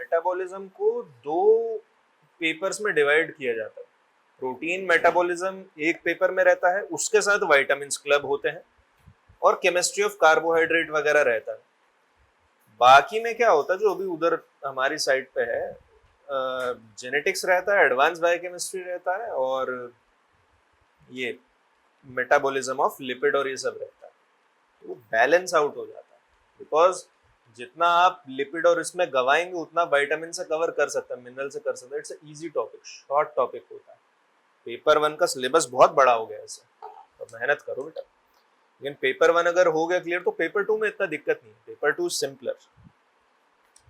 Metabolism को दो papers में डिवाइड किया जाता है। प्रोटीन मेटाबॉलिज्म एक पेपर में रहता है, उसके साथ विटामिन्स क्लब होते हैं, और केमिस्ट्री ऑफ कार्बोहाइड्रेट वगैरह रहता है। बाकी में क्या होता है जो अभी उधर हमारी साइड पे है, जेनेटिक्स रहता है, एडवांस बायोकेमिस्ट्री रहता है, और ये मेटाबॉलिज्म ऑफ लिपिड और ये सब रहता है। तो बैलेंस आउट हो जाता है, बिकॉज जितना आप लिपिड और इसमें गवाएंगे उतना विटामिन से कवर कर सकते हैं, मिनरल से कर सकते हैं। It's easy topic, short topic होता है। पेपर 1 का सिलेबस बहुत बड़ा हो गया ऐसे, तो मेहनत करो बेटा। लेकिन पेपर 1 अगर हो गया क्लियर तो पेपर 2 में इतना दिक्कत नहीं है। Paper 2 simpler.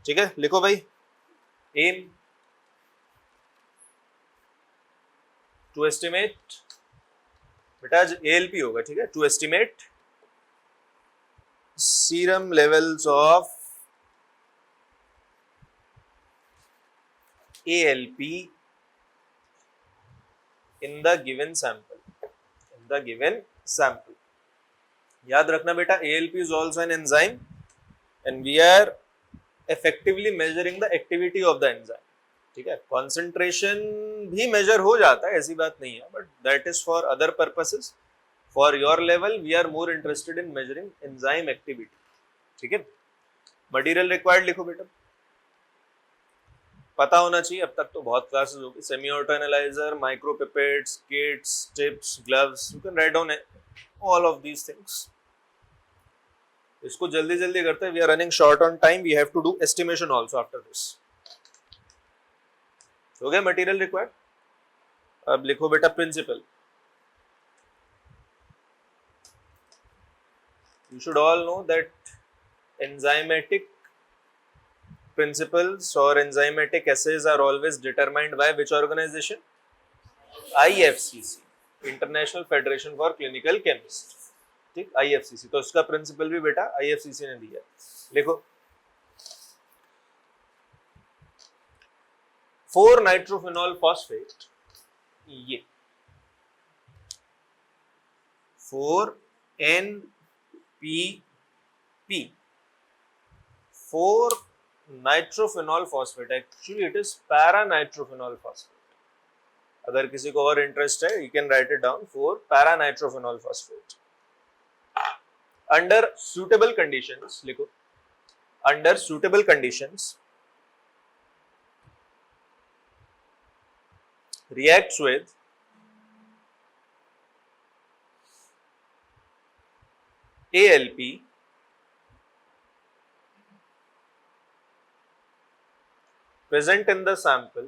ठीक है, लिखो भाई। एम टू एस्टिमेट, बेटा आज ALP होगा, ठीक है। To estimate serum levels of ALP in the given sample. याद रखना बेटा, ALP is also an enzyme and we are effectively measuring the activity of the enzyme. ठीक है, concentration भी measure हो जाता है, ऐसी बात नहीं है, but that is for other purposes. For your level, we are more interested in measuring enzyme activity. ठीक है, material required लिखो बेटा, पता होना चाहिए। अब तक तो बहुत क्लासेस होगी। Semi auto analyser, micropipettes, kits, tips, gloves, you can write down all of these things. इसको जल्दी जल्दी करते हैं, we are running short on time, we have to do estimation also after this. हो गया मटेरियल रिक्वायर्ड। अब लिखो बेटा principle. You should all know that enzymatic principles or enzymatic assays are always determined by which organization? IFCC, International Federation for Clinical Chemistry. ठीक, IFCC। तो उसका principal भी बेटा IFCC ने दिया। लिखो 4-nitrophenol phosphate, ये 4-NPP, 4-nitrophenol phosphate, actually it is para-nitrophenol phosphate। अगर किसी को और इंटरेस्ट है, you can write it down, 4-para-nitrophenol phosphate। Under suitable conditions, लिखो, under suitable conditions reacts with ALP present in the sample.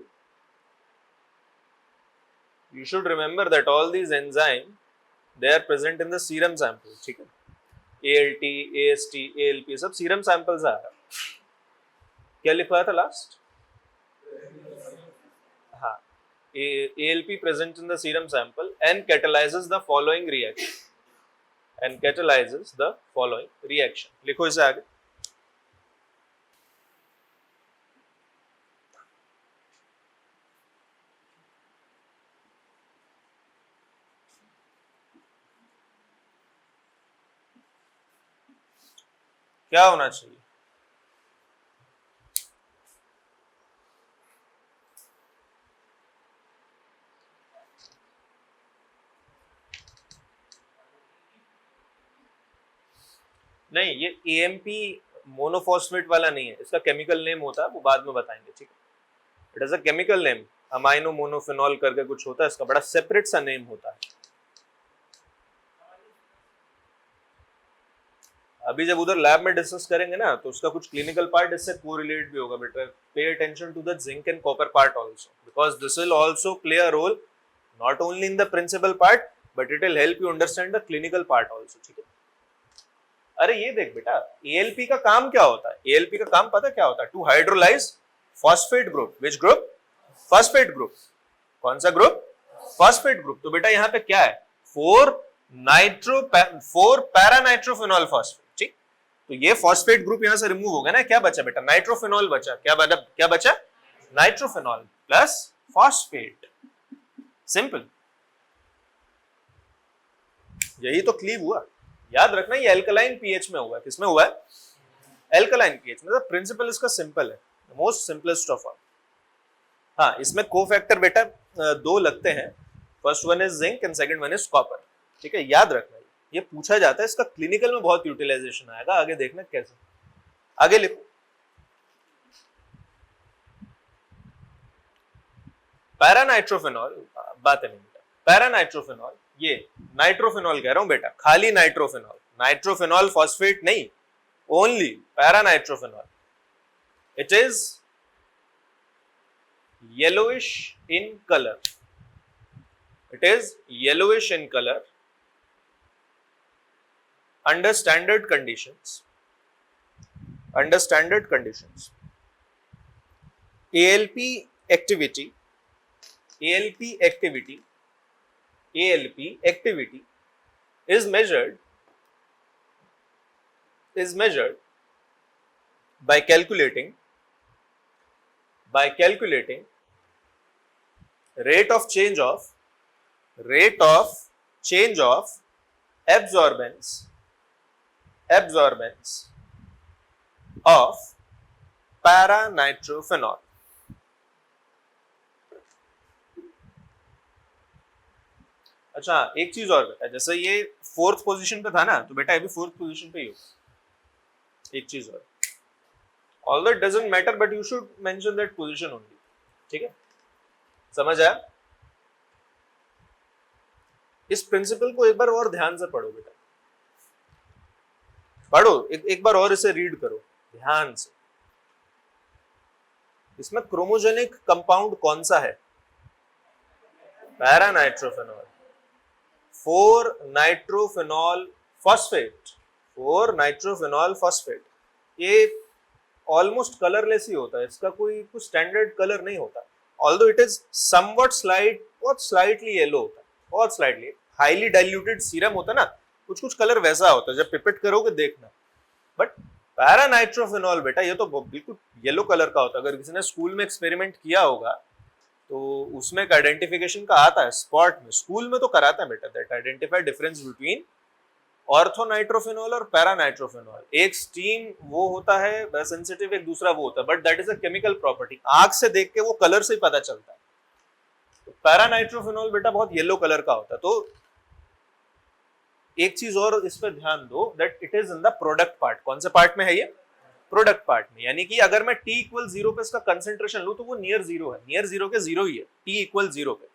You should remember that all these enzymes, they are present in the serum sample। ठीक है, ALT, AST, ALP सब serum samples आ रहा। क्या लिखवाया था last? हाँ, ALP present in the serum sample and catalyzes the following reaction, लिखो इसे आगे। क्या होना चाहिए? नहीं, ये AMP मोनोफॉस्फेट वाला नहीं है, इसका केमिकल नेम होता है, वो बाद में बताएंगे। ठीक है, it is a chemical name, amino monophenol करके कुछ होता है, इसका बड़ा सेपरेट सा नेम होता है। अभी जब उधर लैब में डिस्कस करेंगे ना, तो उसका कुछ क्लिनिकल पार्ट इससे कोरिलेट भी होगा बेटा। Pay attention to the zinc and copper part also, because this will also play a role not only in the principle part, but it will help you understand the clinical part also. ठीक है, अरे ये देख बेटा, ALP का काम क्या होता है? ALP का काम पता क्या होता है? To hydrolyse phosphate group. Which group? Phosphate group. कौन सा ग्रुप? Phosphate group. तो बेटा यहाँ पे क्या है? 4-para-nitrophenol phosphate। ठीक, तो ये फॉस्फेट ग्रुप यहां से रिमूव हो गया ना, क्या बचा बेटा? नाइट्रोफिनॉल बचा। क्या बचा? Nitrophenol plus phosphate. सिंपल, यही तो क्लीव हुआ। याद रखना, ये एल्कलाइन पीएच में हुआ है। किसमें हुआ है? एल्कलाइन पीएच में। प्रिंसिपल इसका सिंपल है, मोस्ट सिंपलेस्ट ऑफ ऑल। हाँ, इसमें कोफैक्टर बेटा दो लगते हैं, first one is zinc and second one is copper. ठीक है, याद रखना, ये पूछा जाता है, इसका क्लिनिकल में बहुत यूटिलाइजेशन आएगा, आगे देखना कैसे। आगे लिखो, पैरानाइट्रोफेनॉल, बात है नहीं बेटा, पैरानाइट्रोफेनॉल, ये नाइट्रोफेनॉल कह रहा हूं बेटा, खाली नाइट्रोफेनॉल, नाइट्रोफेनॉल फॉस्फेट नहीं, only paranitrophenol. It is yellowish in color. It is yellowish in color under standard conditions. Under standard conditions, ALP activity is measured by calculating rate of change of absorbance of paranitrophenol। अच्छा, एक चीज और बेटा, जैसे ये fourth position पे था ना, तो बेटा ये भी फोर्थ पोजीशन पे ही होगा। एक चीज और, although it doesn't matter but you should mention that position only। ठीक है, समझ आया? इस प्रिंसिपल को एक बार और ध्यान से पढ़ो बेटा, पढ़ो एक बार और इसे रीड करो ध्यान से। इसमें क्रोमोजेनिक कंपाउंड कौन सा है? पैरानाइट्रोफेनॉल, 4 नाइट्रोफेनॉल फॉस्फेट। ये ऑलमोस्ट कलरलेस ही होता है, इसका कोई कुछ स्टैंडर्ड कलर नहीं होता, ऑल्दो इट इज समवट बहुत स्लाइटली येलो होता है, बहुत स्लाइटली। हाईली डाइल्यूटेड सीरम होता है ना, कुछ कलर वैसा होता है, जब पिपेट करोगे देखना। बट पैरानाइट्रोफेनॉल बेटा ये तो बिल्कुल येलो कलर का होता है। अगर किसी ने स्कूल में एक्सपेरिमेंट किया होगा तो उसमें एक आइडेंटिफिकेशन का आता है स्पॉट में, स्कूल में तो कराता है बेटा, दैट आइडेंटिफाई डिफरेंस बिटवीन ऑर्थोनाइट्रोफेनॉल और पैरानाइट्रोफेनॉल। एक स्टीम वो होता है सेंसिटिव, एक दूसरा वो होता है, but that is a chemical property, आंख से देख के वो कलर से ही पता चलता है। तो पैरानाइट्रोफेनॉल बेटा बहुत येलो कलर का होता है। तो एक चीज और इस पर ध्यान दो, that it is in the product part. कौन से पार्ट में है ये? प्रोडक्ट पार्ट में, यानी कि अगर मैं T इक्वल 0 पे इसका कंसेंट्रेशन लूं तो वो नियर 0 है, नियर 0 के 0 ही है, T इक्वल 0 पे।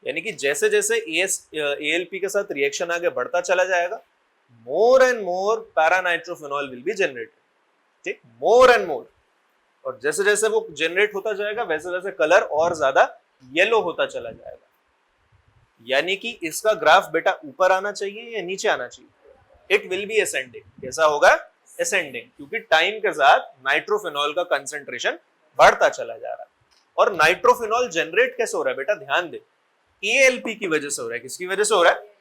यानी कि जैसे जैसे ALP के साथ रिएक्शन आगे बढ़ता चला जाएगा, more and more paranitrophenol will be generated. ठीक, मोर एंड मोर, और जैसे जैसे वो जनरेट होता जाएगा वैसे वैसे कलर और ज्यादा येलो होता चला जाएगा। यानी कि इसका ग्राफ बेटा ऊपर आना चाहिए या नीचे आना चाहिए? It will be ascending. कैसा होगा? असेंडिंग, क्योंकि टाइम के साथ नाइट्रोफेनॉल का कंसेंट्रेशन बढ़ता चला जा रहा है। और नाइट्रोफेनॉल जनरेट कैसे हो रहा है बेटा? ध्यान दे, ALP की वजह से हो रहा है। किसकी वजह से हो रहा है?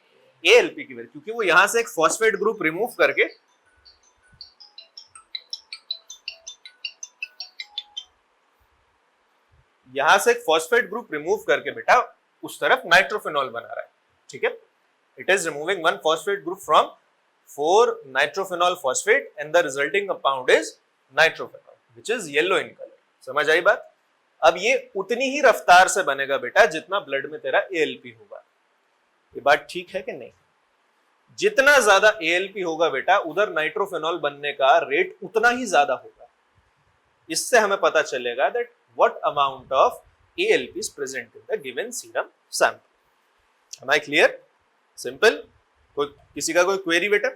ALP की वजह, क्योंकि वो यहां से एक फॉस्फेट ग्रुप रिमूव करके बेटा उस तरफ नाइट्रोफेनॉल बना रहा है। ठीक है, it is removing one phosphate group from 4 nitrophenol phosphate and the resulting compound is nitrophenol which is yellow in colour. समझ आई बात? अब ये उतनी ही रफ्तार से बनेगा बेटा जितना ब्लड में तेरा ALP होगा। ये बात ठीक है कि नहीं? जितना ज्यादा ALP होगा बेटा, उधर नाइट्रोफेनॉल बनने का रेट उतना ही ज्यादा होगा। इससे हमें पता चलेगा that what amount of ALP is present in the given serum sample. Am I clear? Simple. किसी का कोई क्वेरी बेटा?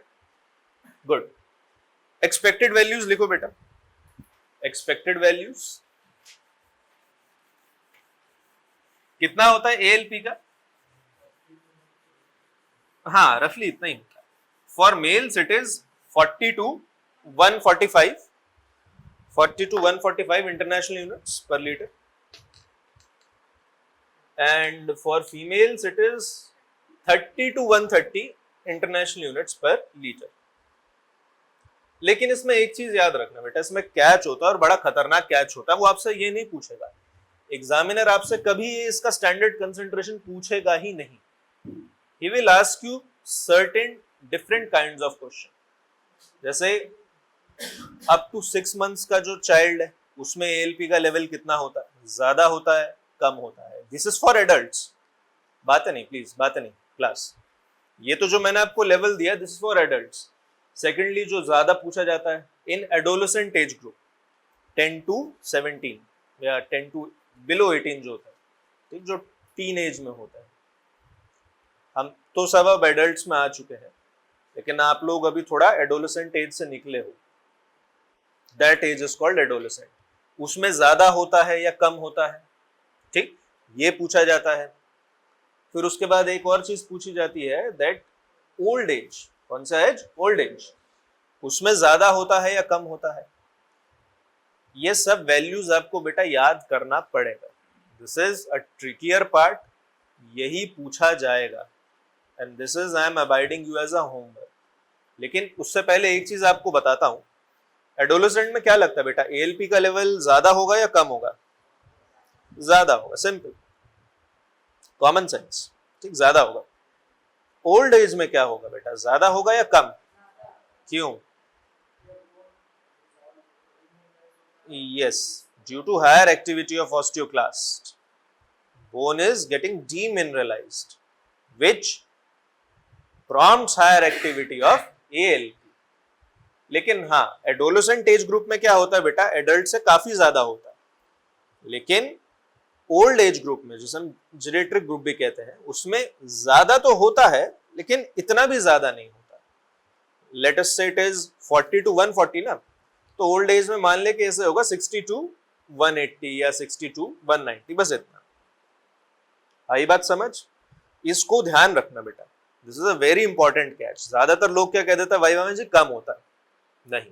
गुड। एक्सपेक्टेड वैल्यूज लिखो बेटा। एक्सपेक्टेड वैल्यूज कितना होता है ALP का? हाँ, रफली इतना ही होता है। For males it is 40 to 145 international units per litre, and for females it is 30 to 130 international units per litre. लेकिन इसमें एक चीज याद रखना बेटा, इसमें कैच होता है और बड़ा खतरनाक कैच होता है। वो आपसे ये नहीं पूछेगा, एग्जामिनर आपसे कभी इसका स्टैंडर्ड कंसेंट्रेशन पूछेगा ही नहीं। He will ask you certain different kinds of question. जैसे अप टू 6 मंथ्स का जो चाइल्ड है उसमें ALP का लेवल कितना होता है, ज्यादा होता है, कम होता है। This is for adults. बात नहीं प्लीज, बात नहीं क्लास। ये तो जो मैंने आपको लेवल दिया this is for adults. Secondly जो ज्यादा पूछा जाता है इन एडोलेसेंट एज ग्रुप 10 to 17 या 10 to बिलो 18 जो होता है, ठीक, जो टीन एज में होता है। हम तो सब अब एडल्ट्स में आ चुके हैं, लेकिन आप लोग अभी थोड़ा एडोलेसेंट एज से निकले हो। That age is called adolescent. उसमें ज्यादा होता है या कम होता है, ठीक, ये पूछा जाता है। फिर उसके बाद एक और चीज पूछी जाती है दैट ओल्ड एज, कौन सा एज, ओल्ड एज, उसमें ज्यादा होता है या कम होता है। ये सब वैल्यूज आपको बेटा याद करना पड़ेगा। This is a trickier part, यही पूछा जाएगा and this is I am abiding you as a homework. लेकिन उससे पहले एक चीज आपको बताता हूं, एडोलेसेंट में क्या लगता है बेटा, ALP का लेवल ज्यादा होगा या कम होगा, ज्यादा होगा, सिंपल कॉमन सेंस, ठीक, ज्यादा होगा। ओल्ड एज में क्या होगा बेटा, ज्यादा होगा या कम, क्यों, yes, due to higher activity of osteoclast bone is getting demineralized which prompts higher activity of ALP। लेकिन हाँ एडोलेसेंट एज ग्रुप में क्या होता है बेटा, एडल्ट से काफी ज्यादा होता है, लेकिन ओल्ड एज ग्रुप में जिसे हम जीरेट्रिक ग्रुप भी कहते हैं उसमें ज्यादा तो होता है लेकिन इतना भी ज्यादा नहीं होता। लेट अस से इट इज 40 to 140 ना, तो ओल्ड एज में मान ले कि ऐसे होगा 60 to 180 या 60 to 190, बस इतना। आई बात समझ, इसको ध्यान रखना बेटा, this is a very important catch. ज्यादातर लोग क्या कह देते हैं वाइवा में जी कम होता है, नहीं,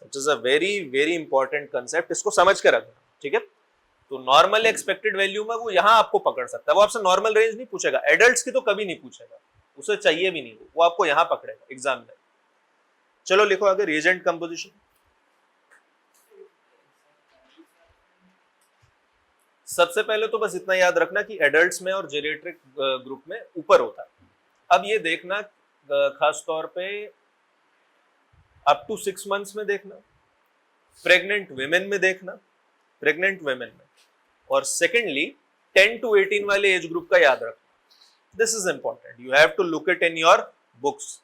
it is a very very important concept, इसको समझ के रखना, ठीक है। तो नॉर्मल एक्सपेक्टेड वैल्यू में वो यहां आपको पकड़ सकता है, वो आपसे नॉर्मल रेंज नहीं पूछेगा, एडल्ट्स की तो कभी नहीं पूछेगा, उसे चाहिए भी नहीं, वो आपको यहां पकड़ेगा एग्जाम में। चलो लिखो आगे, रिएजेंट कंपोजिशन। सबसे पहले तो बस इतना याद रखना कि एडल्ट्स में और जेरिएट्रिक ग्रुप में ऊपर होता है। अब ये देखना खास तौर पे अप टू 6 months में देखना, प्रेग्नेंट विमेन में देखना, प्रेग्नेंट विमेन में, और सेकेंडली 10 to 18 वाले एज ग्रुप का याद रखना। This is important, you have to look it in your books.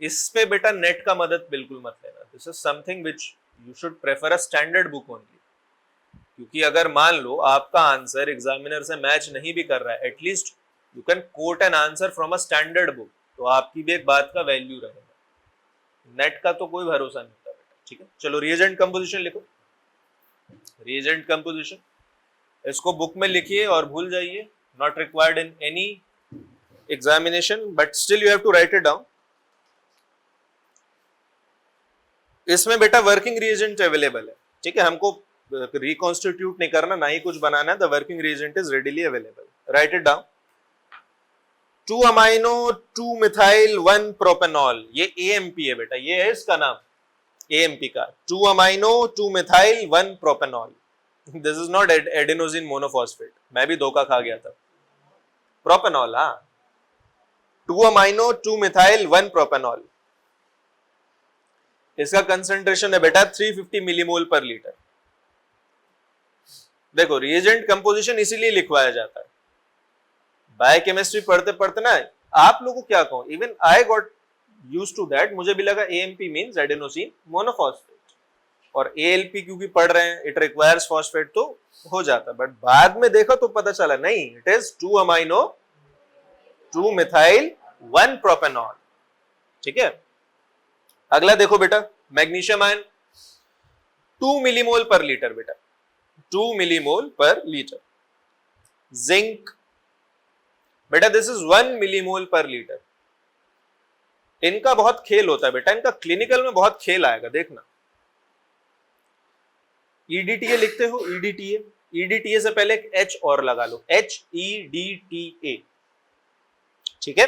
इस पे बेटा नेट का मदद बिल्कुल मत लेना, this is something which you should prefer a standard book only. क्योंकि अगर मान लो आपका आंसर एग्जामिनर से मैच नहीं भी कर रहा है, at least you can coat an answer from a standard book, तो आपकी भी एक बात का वैल्यू रहेगा। नेट का तो कोई भरोसा नहीं होता बेटा, ठीक है। चलो रिएजेंट कंपोजिशन लिखो, रिएजेंट कंपोजिशन, इसको बुक में लिखिए और भूल जाइए, not required in any examination but still you have to write it down. इसमें बेटा वर्किंग रिएजेंट अवेलेबल है, ठीक है, हमको रिकॉन्स्टिट्यूट नहीं करना, ना ही कुछ बनाना है, the working reagent is readily available. Right it down, 2 amino 2 methyl 1 propanol, ये AMP है बेटा, ये है इसका नाम AMP का, 2 amino 2 methyl 1 propanol. This is not adenosine monophosphate, मैं भी धोखा खा गया था, प्रोपेनॉल, हाँ, 2 अमाइनो 2 मिथाइल 1 प्रोपेनॉल। इसका कंसेंट्रेशन है बेटा 350 मिलीमोल पर लीटर। देखो रिएजेंट कंपोजिशन इसीलिए लिखवाया जाता है, बायोकेमिस्ट्री पढ़ते पढ़ते ना आप लोगों को क्या कहूं, even I got used to that, मुझे भी लगा AMP मींस एडेनोसिन मोनोफॉस्फेट, और ALP क्योंकि पढ़ रहे हैं इट रिक्वायर्स फॉस्फेट तो हो जाता, बट बाद में देखा तो पता चला नहीं, it is 2 amino 2 methyl 1 propanol, ठीक है। अगला देखो बेटा, magnesium ion 2 millimole per litre बेटा, 2 मिलीमोल पर लीटर। जिंक बेटा this is 1 millimole per litre. इनका बहुत खेल होता है बेटा, इनका क्लिनिकल में बहुत खेल आएगा, देखना। EDTA लिखते हो, EDTA से पहले एक H और लगा लो, HEDTA, ठीक है।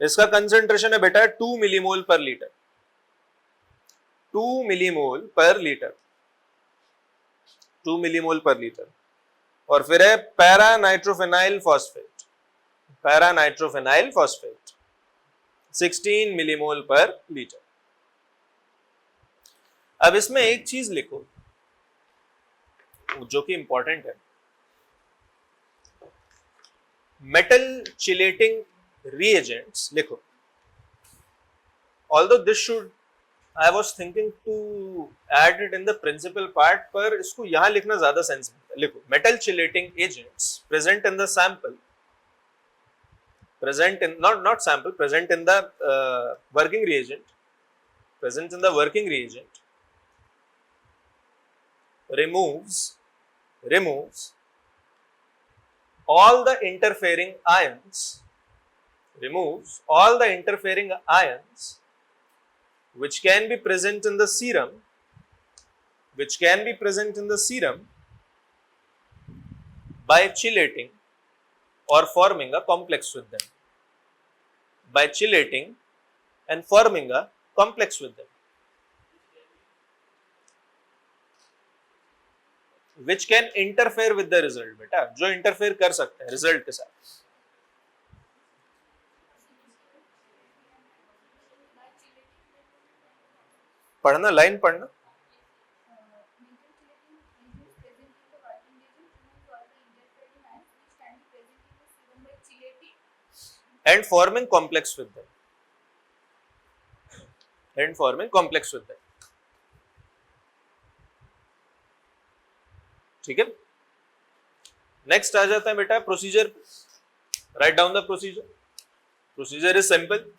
इसका कंसेंट्रेशन है बेटा 2 millimole per litre, 2 millimole per litre, 2 millimole per litre. और फिर है para nitrophenyl phosphate, para nitrophenyl phosphate 16 millimole per litre. अब इसमें एक चीज लिखो, जो कि इंपॉर्टेंट है, मेटल चिलेटिंग रिएजेंट्स लिखो. Although this should, I was thinking to add it in the principal part, पर इसको यहाँ लिखना ज्यादा सेंस बनता है. लिखो, metal chelating agents present in the sample, present in not sample, present in the working reagent, present in the working reagent, removes all the interfering ions, removes all the interfering ions which can be present in the serum, which can be present in the serum by chelating or forming a complex with them, by chelating and forming a complex with them, which can interfere with the result. बेटा जो interfere कर सकते हैं result के साथ. पढ़ना, line पढ़ना. And forming complex with them. And forming complex with them. ठीक है. नेक्स्ट आ जाता है बेटा procedure. Right down the procedure. Procedure is simple.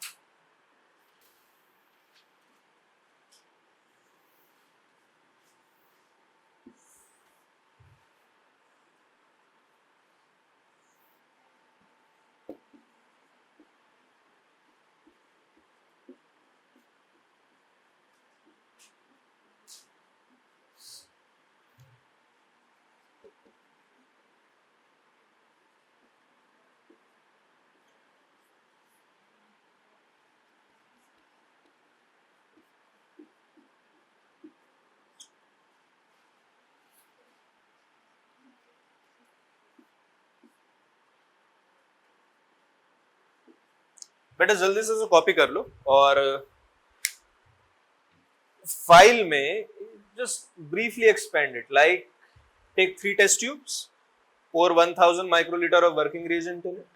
बेटा जल्दी से कॉपी कर लो और फाइल में just briefly expand it, like take 3 test tubes, pour 1000 microliter of working reagent in it,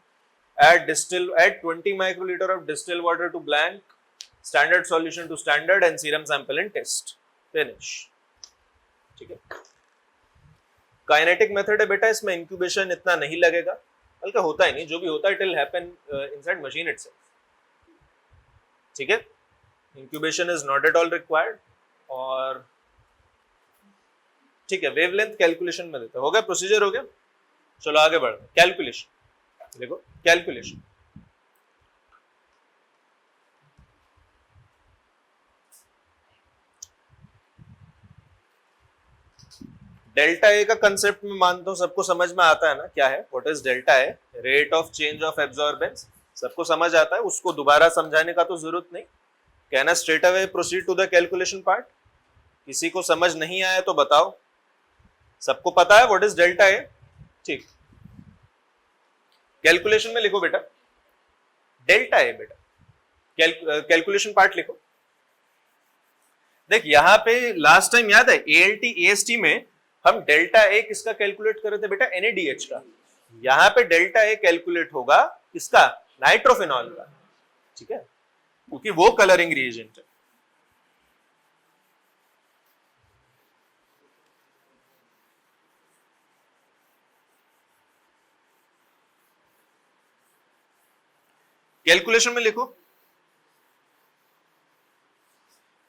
add 20 microliter of distilled water to blank, standard solution to standard, and serum sample and test. Finish. ठीक है. Kinetic method है बेटा, इसमें incubation इतना नहीं लगेगा, बल्कि होता ही नहीं, जो भी होता है it will happen inside machine itself. ठीक है. Incubation is not at all required. और ठीक है, वेवलेंथ कैलकुलेशन में देते हो गया. प्रोसीजर हो गया. चलो आगे बढ़ते हैं. कैलकुलेशन देखो. कैलकुलेशन डेल्टा ए का कंसेप्ट में मानता हूं सबको समझ में आता है ना. क्या है, what is delta A? Rate of change of absorbance. सबको समझ आता है, उसको दोबारा समझाने का तो जरूरत नहीं. कहना straight away proceed to the calculation part. किसी को समझ नहीं आया तो बताओ. सबको पता है व्हाट इज डेल्टा ए? ठीक. कैलकुलेशन में लिखो बेटा डेल्टा ए. बेटा कैलकुलेशन पार्ट लिखो. देख यहां पे लास्ट टाइम याद है एएलटी एएसटी में हम डेल्टा ए किसका कैलकुलेट कर रहे थे बेटा? NaDH का. यहां पे डेल्टा ए कैलकुलेट होगा किसका? नाइट्रोफिनॉल का. ठीक है, क्योंकि वो कलरिंग रिएजेंट है. कैलकुलेशन में लिखो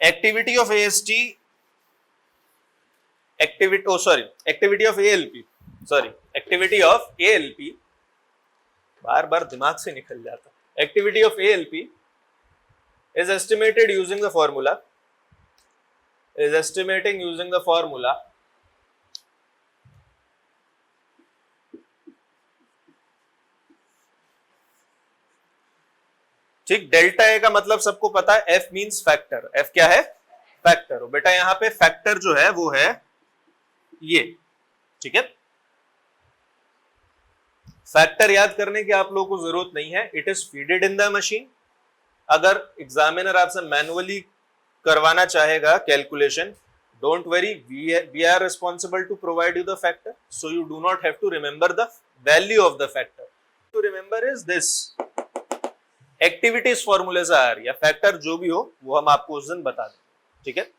activity of AST, activity of ALP, activity of ALP, बार बार दिमाग से निकल जाता. Activity of ALP is estimated using the formula, ठीक. डेल्टा ए का मतलब सबको पता है, F मींस फैक्टर. F क्या है? फैक्टर. बेटा यहां पे फैक्टर जो है वो है ये. ठीक है, फैक्टर याद करने की आप लोगों को जरूरत नहीं है. It is feeded in the machine. अगर एग्जामिनर आपसे मैनुअली करवाना चाहेगा calculation, Don't worry, we are responsible to provide you the factor, so you do not have to remember the value of the factor. To remember is this, activities फॉर्मूले से आ रही है, factor जो भी हो वो हम आपको उस दिन बता दें, ठीक है?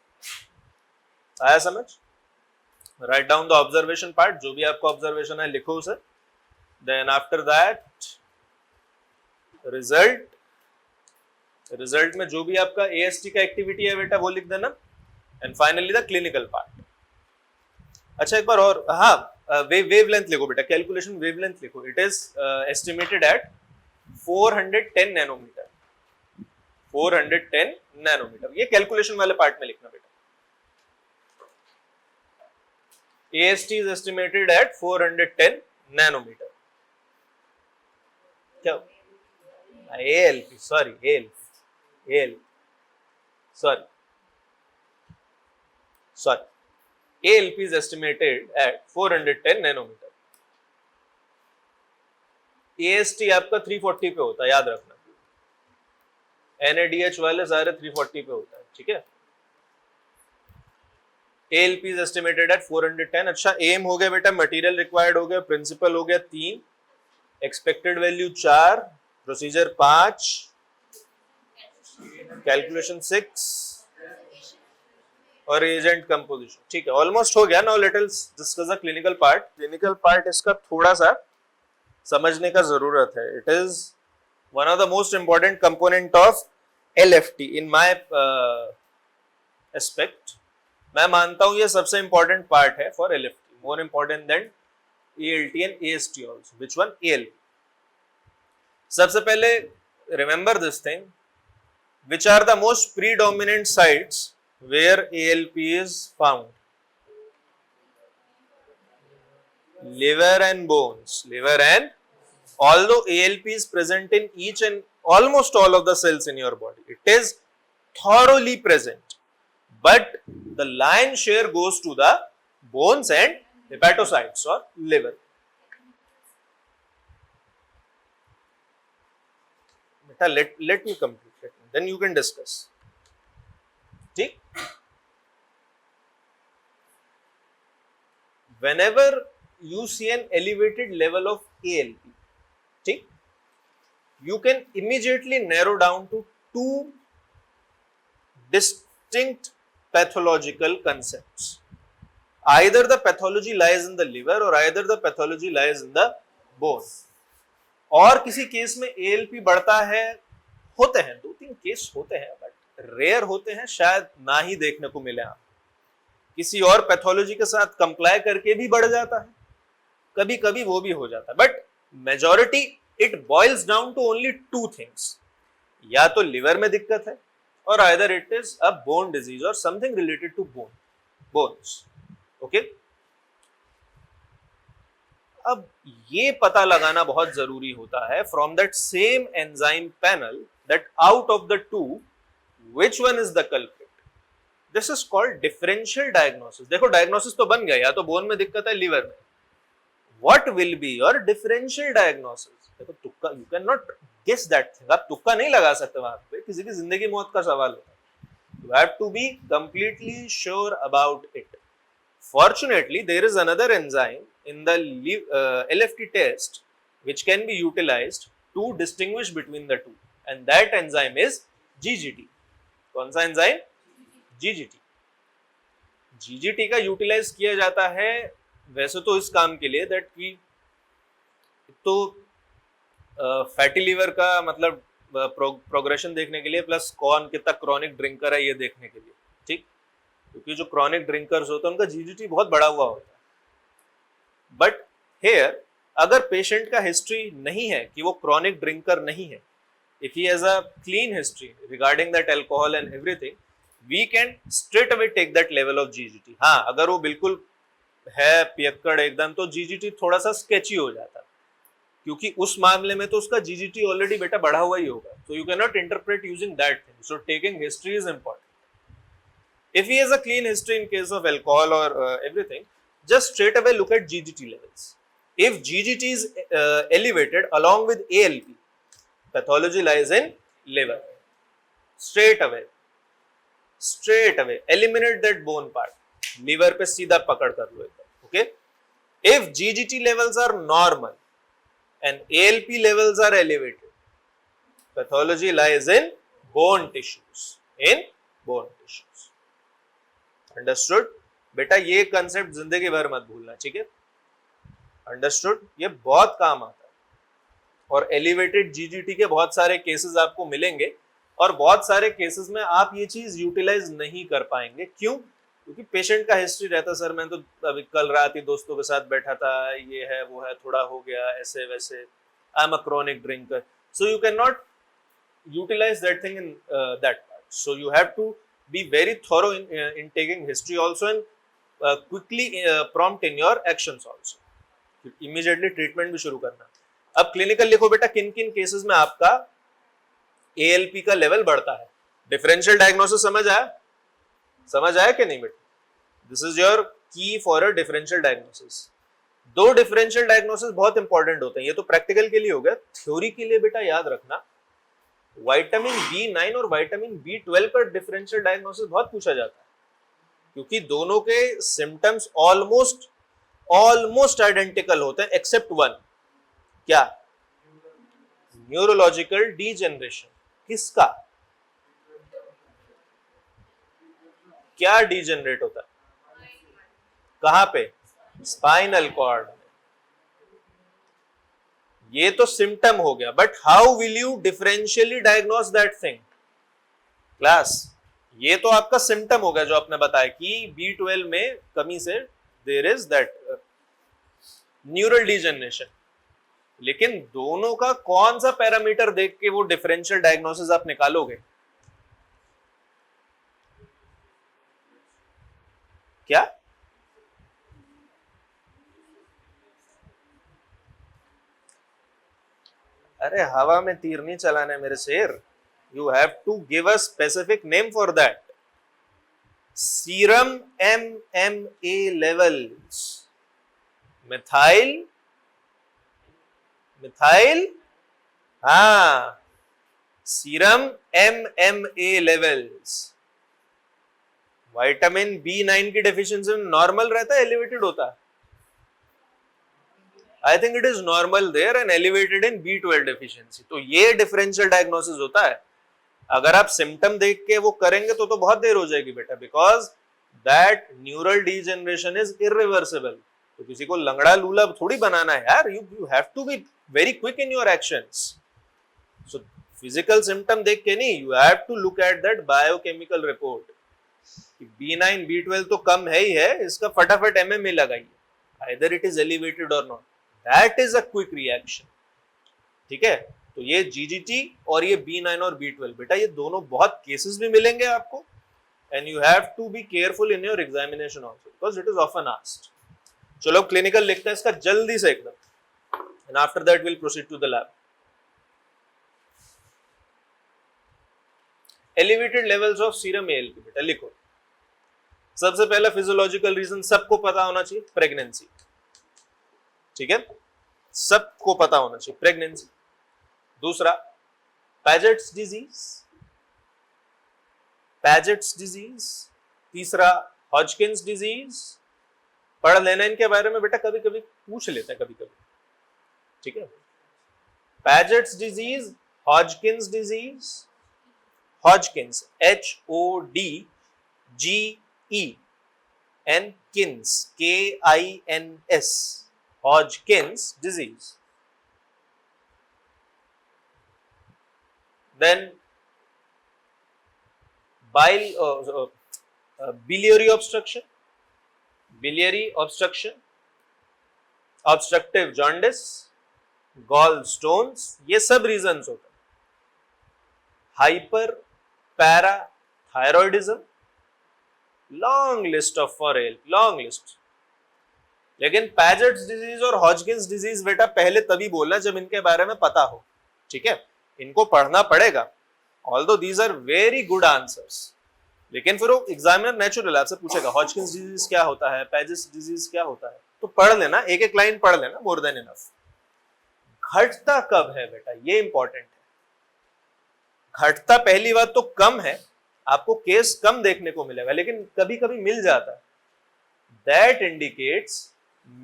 आया समझ? Write down the observation part, जो भी आपको ऑब्जर्वेशन है लिखो उसे, then after that result, result में जो भी आपका एएसटी का एक्टिविटी है बेटा वो लिख देना, and finally the clinical part. अच्छा एक बार और, हाँ वेवलेंथ लिखो बेटा, कैलकुलेशन वेवलेंथ लिखो, it is estimated at 410 nanometre, 410 nanometre, ये कैलकुलेशन वाले पार्ट में लिखना बेटा। AST is estimated at 410 nanometer. क्या? ALP, sorry, ALP, sorry. ALP is estimated at 410 nanometer. AST आपका 340 पे होता है, याद रखना। NADH वाले सारे 340 पे होता है, ठीक है? ALP is estimated at 410। अच्छा एम हो गया बेटा, मटेरियल रिक्वायर्ड हो गया, प्रिंसिपल हो गया 3, एक्सपेक्टेड वैल्यू 4, प्रोसीजर 5, कैलकुलेशन 6 और एजेंट कंपोजिशन, ठीक है? ऑलमोस्ट हो गया। Now let us discuss the clinical part. Clinical part इसका थोड़ा सा समझने का जरूरत है। It is one of the most important component of LFT in my aspect. मैं मानता हूं ये सबसे इंपॉर्टेंट पार्ट है for LFT, more important than ELT and AST also. Which one? ALP। सबसे पहले remember this thing, which are the most predominant sites where ALP is found? Liver and bones, liver and, although ALP is present in each and almost all of the cells in your body, it is thoroughly present, but the lion's share goes to the bones and hepatocytes or liver. Beta, let me complete, then you can discuss. ठीक? Whenever you see an elevated level of ALP, ठीक? You can immediately narrow down to two distinct pathological concepts. Either the pathology lies in the liver or either the pathology lies in the bone. और किसी case में ALP बढ़ता है, होते हैं 2-3 case होते हैं, बट रेयर होते हैं, शायद ना ही देखने को मिले। आप किसी और पैथोलॉजी के साथ कंप्लाई करके भी बढ़ जाता है, कभी कभी वो भी हो जाता है, but majority it boils down to only 2 things, या तो लिवर में दिक्कत है और either it is a bone disease और something related to bones. Okay, अब ये पता लगाना बहुत जरूरी होता है from that same enzyme panel that out of the 2 which one is the culprit. This is called differential diagnosis. देखो डायग्नोसिस तो बन गया, या तो बोन में दिक्कत है, लिवर में। What will be your differential diagnosis? देखो तुक्का, you cannot guess that thing. आप तुक्का नहीं लगा सकते वहां पे, किसी की जिंदगी मौत का सवाल होता है। You have to be completely sure about it. Fortunately, there is another enzyme in the LFT test which can be utilized to distinguish between the two, and that enzyme is GGT. कौन सा enzyme? GGT। GGT का utilise किया जाता है वैसे तो इस काम के लिए दैट की तो फैटी लिवर का मतलब प्रोग्रेशन देखने के लिए, प्लस कौन कितना क्रॉनिक ड्रिंकर है ये देखने के लिए, ठीक? क्योंकि जो क्रॉनिक ड्रिंकर्स होते हैं उनका GGT बहुत बड़ा हुआ होता है। बट हेयर अगर पेशेंट का हिस्ट्री नहीं है कि वो क्रॉनिक ड्रिंकर नहीं है, if he has a clean history regarding that alcohol and everything, we can straight away take that level of GGT. हाँ, अगर वो बिल्कुल है पियक्कड़ एकदम, तो GGT थोड़ा सा स्केची हो जाता है, क्योंकि उस मामले में तो उसका GGT ऑलरेडी बेटा बढ़ा हुआ ही होगा, so you cannot interpret using that thing. So taking history is important. If he has a clean history in case of alcohol or everything, just straight away look at GGT levels. If GGT is elevated along with ALP, pathology lies in liver. Straight away eliminate that bone part. Liver पे सीधा पकड़ कर लो एकदम, okay. If GGT levels are normal and ALP levels are elevated, pathology lies in bone tissues, in bone tissues. Understood? बेटा ये concept जिंदगी भर मत भूलना, ठीक है? Understood? ये बहुत काम आता है और एलिवेटेड जीजीटी के बहुत सारे केसेस आपको मिलेंगे और बहुत सारे केसेस में आप ये चीज यूटिलाइज नहीं कर पाएंगे। क्यों? क्योंकि पेशेंट का हिस्ट्री रहता, सर मैं तो अभी कल रात ही दोस्तों के साथ बैठा था, ये है वो है, थोड़ा हो गया ऐसे वैसे, I am a chronic drinker, so you can not utilise that thing in that part, so you have to be very thorough in taking history also and quickly prompt in your actions also, immediately treatment भी शुरू करना। अब clinical लिखो बेटा, किन किन cases में आपका ALP का लेवल बढ़ता है। डिफरेंशियल डायग्नोसिस समझ आया कि नहीं बेटा? दिस इज योर की फॉर अ डिफरेंशियल डायग्नोसिस। दो डिफरेंशियल डायग्नोसिस बहुत इंपॉर्टेंट होते हैं, ये तो प्रैक्टिकल के लिए हो गया। थ्योरी के लिए बेटा याद रखना, विटामिन B9 और विटामिन B12 का डिफरेंशियल डायग्नोसिस बहुत पूछा जाता है, क्योंकि दोनों के सिम्टम्स ऑलमोस्ट आइडेंटिकल होते हैं एक्सेप्ट वन। क्या? Neurological degeneration. किसका? क्या डीजेनरेट होता है? कहां पे? Spinal cord. ये तो सिम्टम हो गया, but how will you differentially diagnose that thing? Class, ये तो आपका सिम्टम हो गया जो आपने बताया कि B12 में कमी से there is that neural degeneration, लेकिन दोनों का कौन सा पैरामीटर देख के वो डिफरेंशियल डायग्नोसिस आप निकालोगे? क्या? अरे हवा में तीर नहीं चलाने मेरे शेर, you have to give a specific name for that. Serum MMA levels, methyl, हाँ, serum MMA levels. Vitamin B9 की डेफिशिएंसी में नॉर्मल रहता है, एलिवेटेड होता है? I think it is normal there and elevated in B12 deficiency. तो ये differential diagnosis होता है। अगर आप सिम्टम देख के वो करेंगे तो बहुत देर हो जाएगी बेटा, because that neural degeneration is irreversible. तो किसी को लंगड़ा लूला थोड़ी बनाना है यार, you have to be very quick in your actions. So physical symptom देख के नहीं, you have to look at that biochemical report. B9 B12 तो कम है ही है, इसका फटाफट MMA लगाइए, either it is elevated or not, that is a quick reaction। ठीक है, तो ये GGT और ये B9 और B12 बेटा, ये दोनों बहुत केसेस भी मिलेंगे आपको, and you have to be careful in your examination also because it is often asked। चलो क्लिनिकल लिखते हैं इसका जल्दी से एकदम, and after that we'll proceed to the lab। elevated levels of serum ALP बेटा लिखो। सबसे पहला फिजियोलॉजिकल रीजन सबको पता होना चाहिए, प्रेगनेंसी। ठीक है, सबको पता होना चाहिए, प्रेगनेंसी। दूसरा पैजेट्स डिजीज। तीसरा हॉजकिंस डिजीज। पढ़ लेना इनके बारे में बेटा, कभी कभी पूछ लेते हैं कभी कभी। ठीक है, Paget's disease, Hodgkin's disease, Hodgkin's HODGEN KINS KINS, Hodgkin's disease। Then biliary obstruction, obstructive jaundice, gallstones, ये सब रीजंस होते हैं। Hyper parathyroidism, long list of for ALP, long list. लेकिन पैजेट्स डिजीज और हॉजकिंस डिजीज बेटा पहले तभी बोलना जब इनके बारे में पता हो। ठीक है, इनको पढ़ना पड़ेगा, although these are very good answers, लेकिन फिर वो एग्जामिनर नेचुरल आपसे पूछेगा हॉजकिंस डिजीज क्या होता है, पैजेट्स डिजीज क्या होता है, तो पढ़ लेना, एक एक लाइन पढ़ लेना, मोर देन इनफ। घटता कब है बेटा, ये इंपॉर्टेंट है। घटता पहली बात तो कम है, आपको केस कम देखने को मिलेगा, लेकिन कभी कभी मिल जाता है। that indicates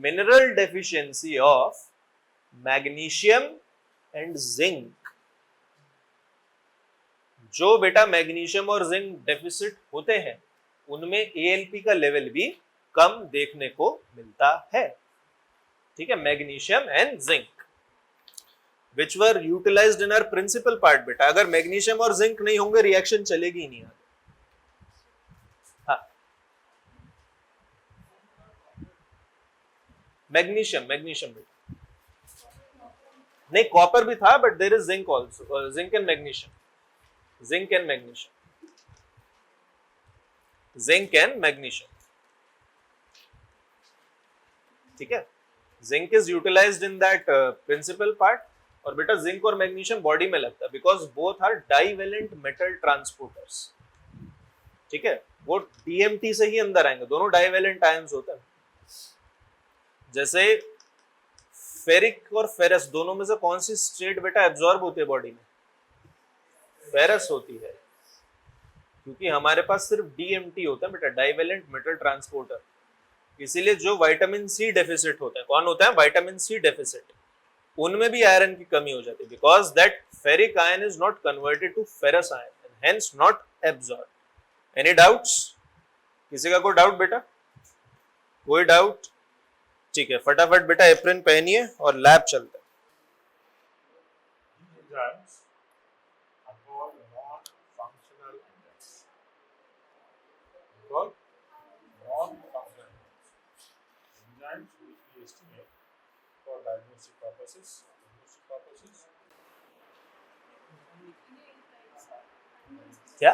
mineral deficiency of magnesium and zinc. जो बेटा मैग्नीशियम और जिंक डेफिसिट होते हैं उनमें एएलपी का लेवल भी कम देखने को मिलता है, ठीक है, magnesium and zinc which were utilized in our principal part बेटा। अगर मैग्नीशियम और जिंक नहीं होंगे रिएक्शन चलेगी ही नहीं। हाँ, मैग्नीशियम बेटा नहीं, कॉपर भी था but there is zinc also, zinc and magnesium, ठीक है। Zinc is utilised in that principle part, और बेटा जिंक और मैग्नीशियम बॉडी में लगता है because both are divalent metal transporters, ठीक है, वो डीएमटी से ही अंदर आएंगे, दोनों डाइवेलेंट आयंस होते हैं। जैसे फेरिक और फेरस दोनों में से कौन सी स्टेट बेटा एब्जॉर्ब होती है बॉडी में? फेरस होती है, क्योंकि हमारे पास सिर्फ डीएमटी होता है बेटा, डाइवेलेंट मेटल ट्रांसपोर्टर। इसीलिए जो विटामिन सी डेफिसिट होता है, कौन होता है? विटामिन सी डेफिसिट, उनमें भी आयरन की कमी हो जाती है because that ferric ion is not converted to ferrous ion and hence not absorb. Any doubts? किसी का कोई डाउट बेटा? कोई डाउट? ठीक है, फटाफट बेटा एप्रिन पहनिए और लैब चलते हैं। क्या